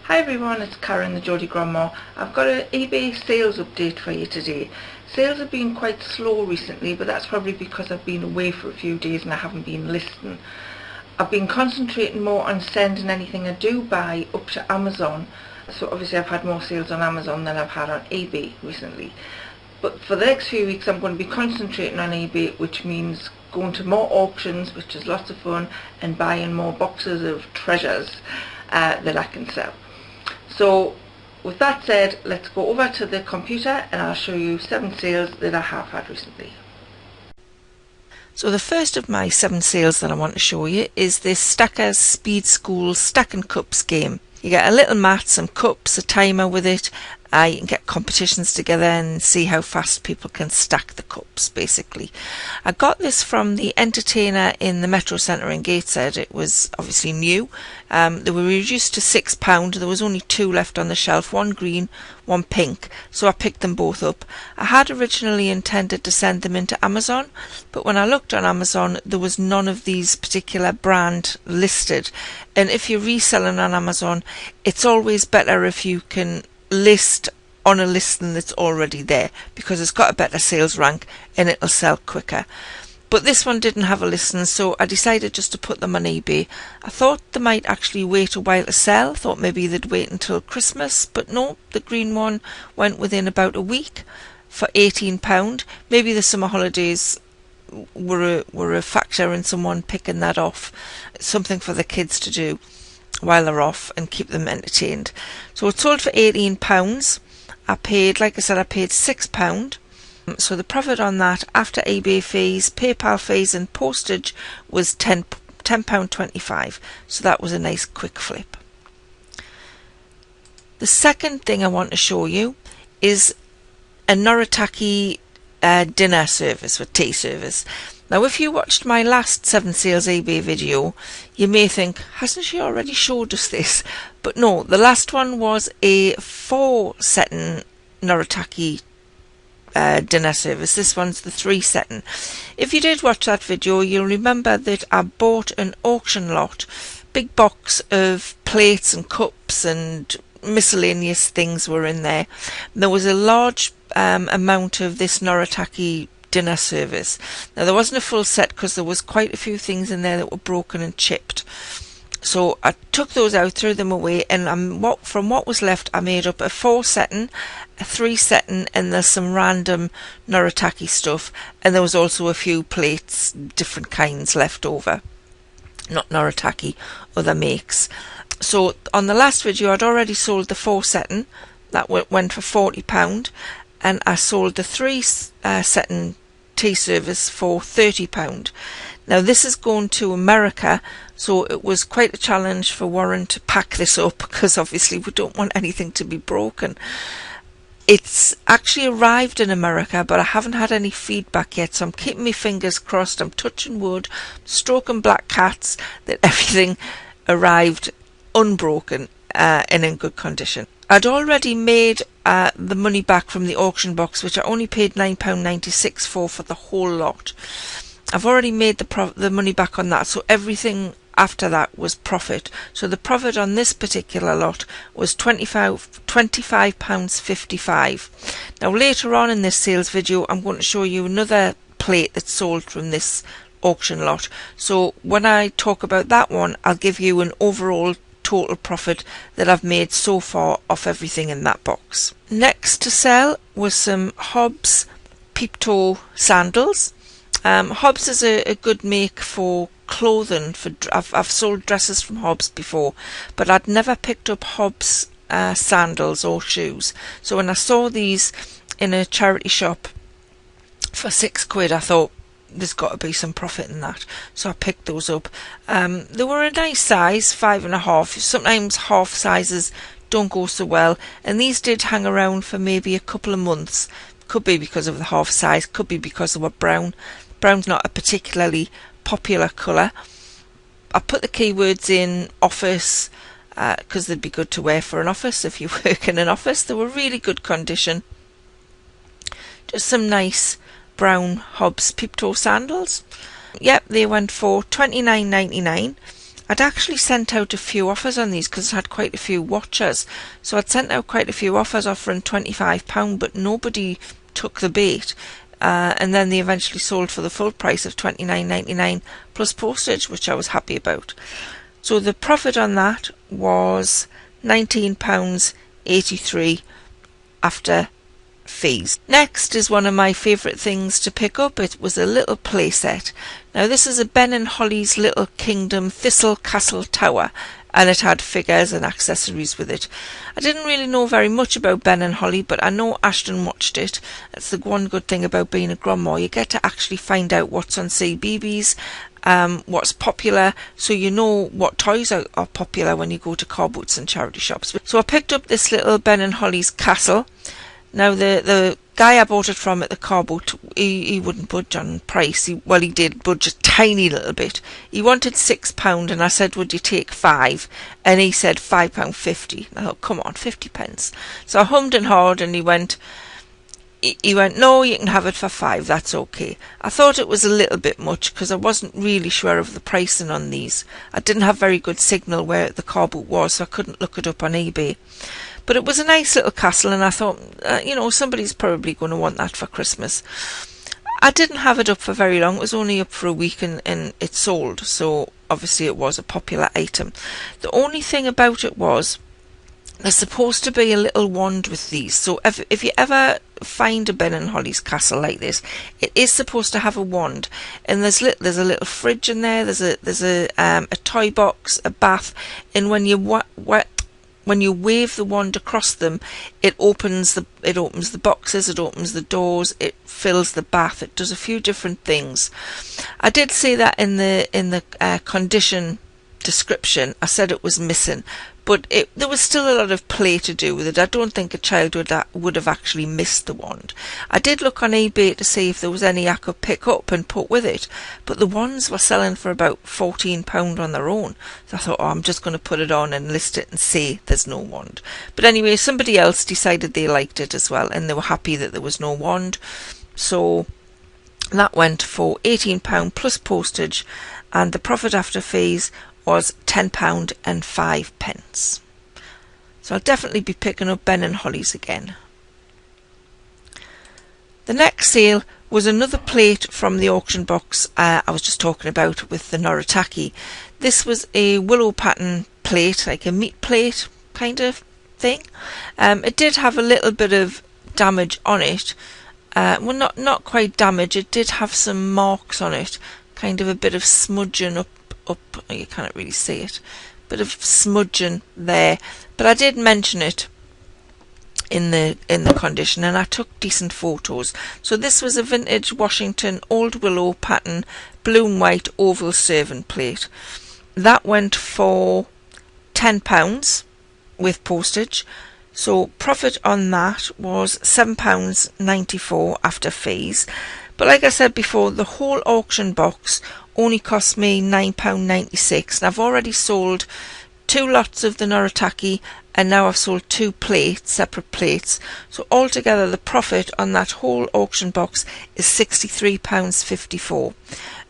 Hi everyone, it's Karen the Geordie Grandma. I've got an eBay sales update for you today. Sales have been quite slow recently, but that's probably because I've been away for a few days and I haven't been listing. I've been concentrating more on sending anything I do buy up to Amazon. So obviously I've had more sales on Amazon than I've had on eBay recently. But for the next few weeks I'm going to be concentrating on eBay, which means going to more auctions, which is lots of fun, and buying more boxes of treasures that I can sell. So with that said, let's go over to the computer and I'll show you 7 sales that I have had recently. So the first of my 7 sales that I want to show you is this Stackers Speed School Stacking Cups game. You get a little mat, some cups, a timer with it. You can get competitions together and see how fast people can stack the cups, basically. I got this from the entertainer in the Metro Centre in Gateshead. It was obviously new. They were reduced to £6. There was only 2 left on the shelf, one green, one pink, so I picked them both up. I had originally intended to send them into Amazon, but when I looked on Amazon, there was none of these particular brand listed. And if you're reselling on Amazon, it's always better if you can list on a listing that's already there, because it's got a better sales rank and it'll sell quicker. But this one didn't have a listing, so I decided just to put them on eBay. I thought they might actually wait a while to sell, thought maybe they'd wait until Christmas, but no, the green one went within about a week for £18. Maybe the summer holidays were a factor in someone picking that off. It's something for the kids to do while they're off and keep them entertained. So it sold for £18. I paid, like I said, I paid £6. So the profit on that after eBay fees, PayPal fees and postage was £10.25. So that was a nice quick flip. The second thing I want to show you is a Noritake dinner service or tea service. Now if you watched my last 7 sales eBay video, you may think, hasn't she already showed us this? But no, the last one was a 4-setting Noritake dinner service. This one's the 3-setting. If you did watch that video, you'll remember that I bought an auction lot, big box of plates and cups and miscellaneous things were in there. There was a large amount of this Noritake dinner service. Now there wasn't a full set because there was quite a few things in there that were broken and chipped. So I took those out, threw them away, and from what was left I made up a 4-setting, a 3-setting, and there's some random Noritake stuff, and there was also a few plates, different kinds left over. Not Noritake, other makes. So on the last video I'd already sold the 4-setting, that went for £40, and I sold the 3-setting tea service for £30. Now this is going to America, so it was quite a challenge for Warren to pack this up, because obviously we don't want anything to be broken. It's actually arrived in America, but I haven't had any feedback yet, so I'm keeping my fingers crossed. I'm touching wood, stroking black cats, that everything arrived unbroken and in good condition. I'd already made the money back from the auction box, which I only paid £9.96 for the whole lot. I've already made the money back on that, so everything after that was profit. So the profit on this particular lot was £25.55. Now later on in this sales video I'm going to show you another plate that's sold from this auction lot. So when I talk about that one, I'll give you an overall total profit that I've made so far off everything in that box. Next to sell was some Hobbs Peep-Toe Sandals. Hobbs is a good make for clothing. I've sold dresses from Hobbs before, but I'd never picked up Hobbs sandals or shoes. So when I saw these in a charity shop for £6, I thought there's got to be some profit in that, so I picked those up. They were a nice size, 5.5. Sometimes half sizes don't go so well, and these did hang around for maybe a couple of months. Could be because of the half size, could be because they were brown. Brown's not a particularly popular colour. I put the keywords in office because they'd be good to wear for an office if you work in an office. They were really good condition. Just some nice brown Hobbs Peep-Toe sandals. Yep, they went for £29.99. I'd actually sent out a few offers on these because I had quite a few watchers. So I'd sent out quite a few offers offering £25, but nobody took the bait. And then they eventually sold for the full price of £29.99 plus postage, which I was happy about. So the profit on that was £19.83 after fees. Next is one of my favourite things to pick up. It was a little play set. Now this is a Ben and Holly's Little Kingdom Thistle Castle Tower, and it had figures and accessories with it. I didn't really know very much about Ben and Holly, but I know Ashton watched it. That's the one good thing about being a grandma. You get to actually find out what's on CBeebies, what's popular, so you know what toys are popular when you go to car boots and charity shops. So I picked up this little Ben and Holly's castle. Now the guy I bought it from at the car boot, he wouldn't budge on price. He did budge a tiny little bit. He wanted £6 and I said, would you take 5? And he said £5.50. I thought, come on, 50 pence. So I hummed and hawed and he went, no, you can have it for 5, that's okay. I thought it was a little bit much because I wasn't really sure of the pricing on these. I didn't have very good signal where the car boot was, so I couldn't look it up on eBay. But it was a nice little castle and I thought, somebody's probably going to want that for Christmas. I didn't have it up for very long. It was only up for a week and it sold. So obviously it was a popular item. The only thing about it was there's supposed to be a little wand with these. So if you ever find a Ben and Holly's castle like this, it is supposed to have a wand. And there's a little fridge in there. There's a toy box, a bath, and when you wave the wand across them, it opens the boxes, it opens the doors, it fills the bath. It does a few different things. I did say that in the condition description. I said it was missing, but there was still a lot of play to do with it. I don't think a child would have actually missed the wand. I did look on eBay to see if there was any I could pick up and put with it, but the wands were selling for about £14 on their own. So I thought, I'm just going to put it on and list it and say there's no wand. But anyway, somebody else decided they liked it as well and they were happy that there was no wand. So that went for £18 plus postage, and the profit after fees was £10.05. So I'll definitely be picking up Ben and Holly's again. The next sale was another plate from the auction box I was just talking about with the Noritake. This was a Willow pattern plate, like a meat plate kind of thing. It did have a little bit of damage on it. Well, not quite damage. It did have some marks on it, kind of a bit of smudging up. You can't really see it, bit of smudging there, but I did mention it in the condition and I took decent photos. So this was a vintage Washington Old Willow pattern blue and white oval serving plate. That went for £10 with postage. So profit on that was £7.94 after fees. But like I said before, the whole auction box only cost me £9.96, and I've already sold 2 lots of the Noritake, and now I've sold 2 plates, separate plates. So altogether the profit on that whole auction box is £63.54,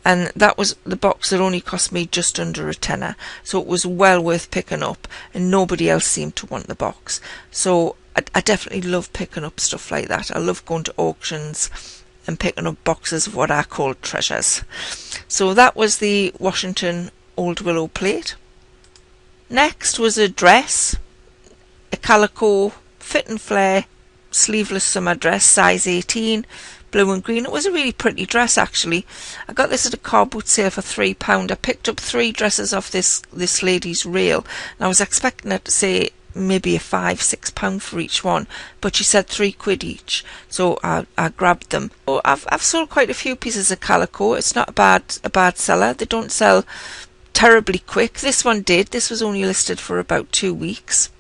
and that was the box that only cost me just under a tenner. So it was well worth picking up, and nobody else seemed to want the box. So I definitely love picking up stuff like that. I love going to auctions and picking up boxes of what I call treasures. So that was the Washington Old Willow plate. Next was a dress, a calico fit and flare sleeveless summer dress, size 18, blue and green. It was a really pretty dress actually. I got this at a car boot sale for £3. I picked up 3 dresses off this lady's reel, and I was expecting her to say maybe a £5-6 for each one, but she said £3 each, so I grabbed them. Oh, I've sold quite a few pieces of calico. It's not a bad seller. They don't sell terribly quick. This one did. This was only listed for about 2 weeks,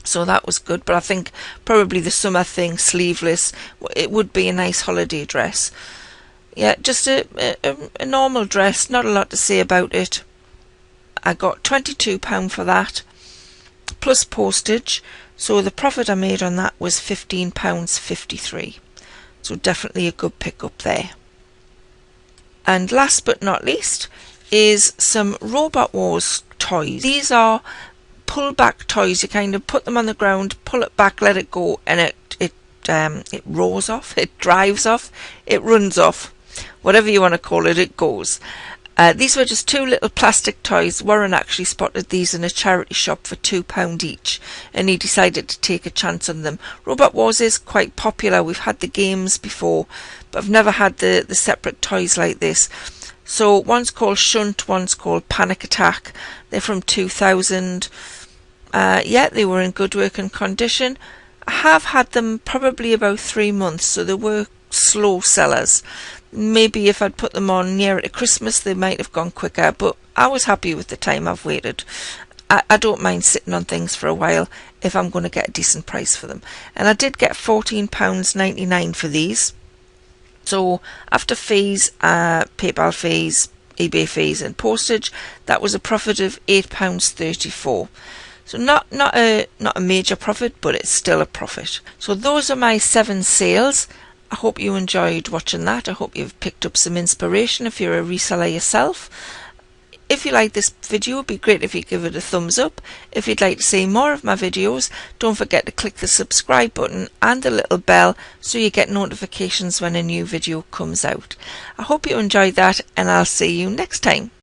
so that was good. But I think probably the summer thing, sleeveless, it would be a nice holiday dress. Yeah, just a normal dress, not a lot to say about it. I got £22 for that plus postage, so the profit I made on that was £15.53. So definitely a good pick up there. And last but not least, is some Robot Wars toys. These are pull back toys. You kind of put them on the ground, pull it back, let it go, and it roars off, it drives off, it runs off, whatever you want to call it, it goes. These were just 2 little plastic toys. Warren actually spotted these in a charity shop for £2 each, and he decided to take a chance on them. Robot Wars is quite popular. We've had the games before, but I've never had the separate toys like this. So one's called Shunt, one's called Panic Attack. They're from 2000. Yeah, they were in good working condition. I have had them probably about 3 months, so they were slow sellers. Maybe if I'd put them on nearer to Christmas, they might have gone quicker, but I was happy with the time I've waited. I don't mind sitting on things for a while if I'm going to get a decent price for them. And I did get £14.99 for these. So after fees, PayPal fees, eBay fees and postage, that was a profit of £8.34. So not a major profit, but it's still a profit. So those are my 7 sales. I hope you enjoyed watching that. I hope you've picked up some inspiration if you're a reseller yourself. If you like this video, it would be great if you give it a thumbs up. If you'd like to see more of my videos, don't forget to click the subscribe button and the little bell so you get notifications when a new video comes out. I hope you enjoyed that, and I'll see you next time.